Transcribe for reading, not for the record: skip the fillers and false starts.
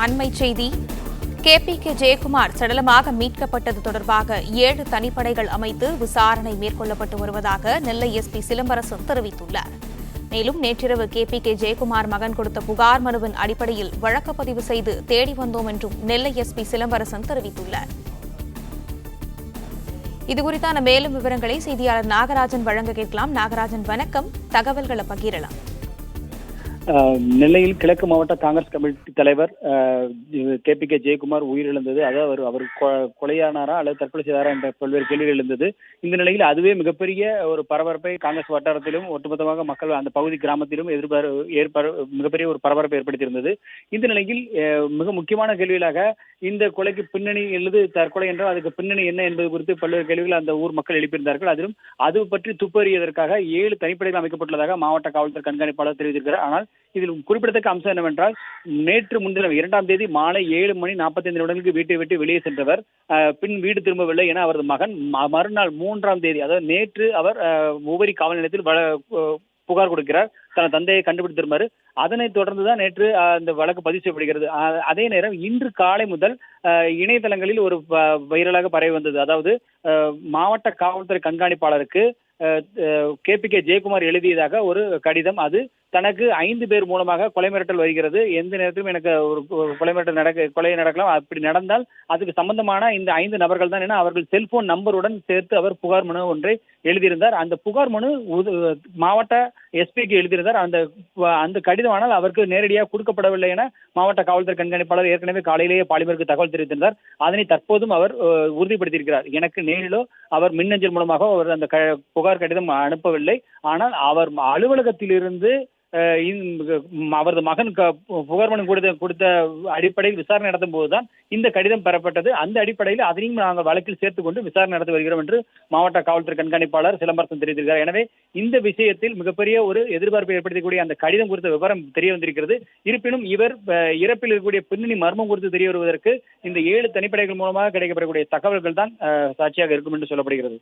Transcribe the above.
அண்மை செய்தி. KPK ஜெயக்குமார் சடலமாக மீட்கப்பட்டது தொடர்பாக 7 தனிப்படைகள் அமைத்து விசாரணை மேற்கொள்ளப்பட்டு வருவதாக நெல்லை SP சிலம்பரசன் தெரிவித்துள்ளார். மேலும் நேற்றிரவு KPK ஜெயக்குமார் மகன் கொடுத்த புகார் மனுவின் அடிப்படையில் வழக்கு பதிவு செய்து தேடி வந்தோம் என்றும் நெல்லை SP சிலம்பரசன் தெரிவித்துள்ளார். இதுகுறித்தான மேலும் விவரங்களை செய்தியாளர் நாகராஜன் வழங்க கேட்கலாம். நாகராஜன், வணக்கம். தகவல்களை பகிரலாம். நெல்லையில் கிழக்கு மாவட்ட காங்கிரஸ் கமிட்டி தலைவர் KPK ஜெயக்குமார் உயிரிழந்தது. அதாவது அவர் கொலையானாரா அல்லது தற்கொலை செய்தாரா என்ற பல்வேறு கேள்விகள் எழுந்தது. இந்த நிலையில் அதுவே மிகப்பெரிய ஒரு பரபரப்பை காங்கிரஸ் வட்டாரத்திலும் ஒட்டுமொத்தமாக மக்கள் அந்த பகுதி கிராமத்திலும் மிகப்பெரிய ஒரு பரபரப்பை ஏற்படுத்தியிருந்தது. இந்த நிலையில் மிக முக்கியமான கேள்விகளாக இந்த கொலைக்கு பின்னணி அல்லது தற்கொலை என்றால் அதுக்கு பின்னணி என்ன என்பது குறித்து பல்வேறு கேள்விகள் அந்த ஊர் மக்கள் எழுப்பியிருந்தார்கள். அதிலும் அது பற்றி துப்பறியதற்காக 7 தனிப்படைகள் அமைக்கப்பட்டுள்ளதாக மாவட்ட காவல்துறை கண்காணிப்பாளர் தெரிவித்திருக்கிறார். ஆனால் இதில் குறிப்பிடத்தக்க அம்சம் என்னவென்றால், நேற்று முன்தினம் 2ஆம் தேதி மாலை 7:45 வீட்டை விட்டு வெளியே சென்றவர் பின் வீடு திரும்பவில்லை என அவரது மகன் மறுநாள் 3ஆம் தேதி, அதாவது நேற்று அவர் உவரி காவல் நிலையத்தில் புகார் கொடுக்கிறார் தனது தந்தையை கண்டுபிடித்திருமாறு. அதனைத் தொடர்ந்துதான் நேற்று அந்த வழக்கு பதிவு செய்யப்படுகிறது. அதே நேரம் இன்று காலை முதல் இணையதளங்களில் ஒரு வைரலாக பரவி வந்தது. அதாவது மாவட்ட காவல்துறை கண்காணிப்பாளருக்கு KPK ஜெயக்குமார் எழுதியதாக ஒரு கடிதம். அது தனக்கு 5 பேர் மூலமாக கொலை மிரட்டல் வருகிறது, எந்த நேரத்திலும் எனக்கு ஒரு கொலை மிரட்டல் கொலை நடக்கலாம், அப்படி நடந்தால் அதுக்கு சம்பந்தமான இந்த 5 நபர்கள் தான் என அவர்கள் செல்போன் நம்பருடன் சேர்த்து அவர் புகார் மனு ஒன்றை எழுதியிருந்தார். அந்த புகார் மனு மாவட்ட SPக்கு எழுதியிருந்தார். அந்த கடிதமானால் அவருக்கு நேரடியாக கொடுக்கப்படவில்லை என மாவட்ட காவல்துறை கண்காணிப்பாளர் ஏற்கனவே காலையிலேயே பாலிமருக்கு தகவல் தெரிவித்திருந்தார். அதனை தற்போதும் அவர் உறுதிப்படுத்தியிருக்கிறார். எனக்கு நேரிலோ அவர் மின்னஞ்சல் மூலமாக அவர் அந்த புகார் கடிதம் அனுப்பவில்லை. ஆனால் அவர் அலுவலகத்திலிருந்து அவரது மகன் புகார் மனு கொடுத்த அடிப்படையில் விசாரணை நடத்தும் போதுதான் இந்த கடிதம் பெறப்பட்டது. அந்த அடிப்படையில் அதையும் நாங்கள் வழக்கில் சேர்த்துக் கொண்டு விசாரணை நடத்தி வருகிறோம் என்று மாவட்ட காவல்துறை கண்காணிப்பாளர் சிலம்பரசன் தெரிவித்திருக்கிறார். எனவே இந்த விஷயத்தில் மிகப்பெரிய ஒரு எதிர்பார்ப்பை ஏற்படுத்தக்கூடிய அந்த கடிதம் குறித்த விவரம் தெரிய வந்திருக்கிறது. இருப்பினும் இவர் இறப்பில் இருக்கக்கூடிய பின்னணி மர்மம் குறித்து தெரிய வருவதற்கு இந்த 7 தனிப்படைகள் மூலமாக கிடைக்கப்படக்கூடிய தகவல்கள் தான் சாட்சியாக இருக்கும் என்று சொல்லப்படுகிறது.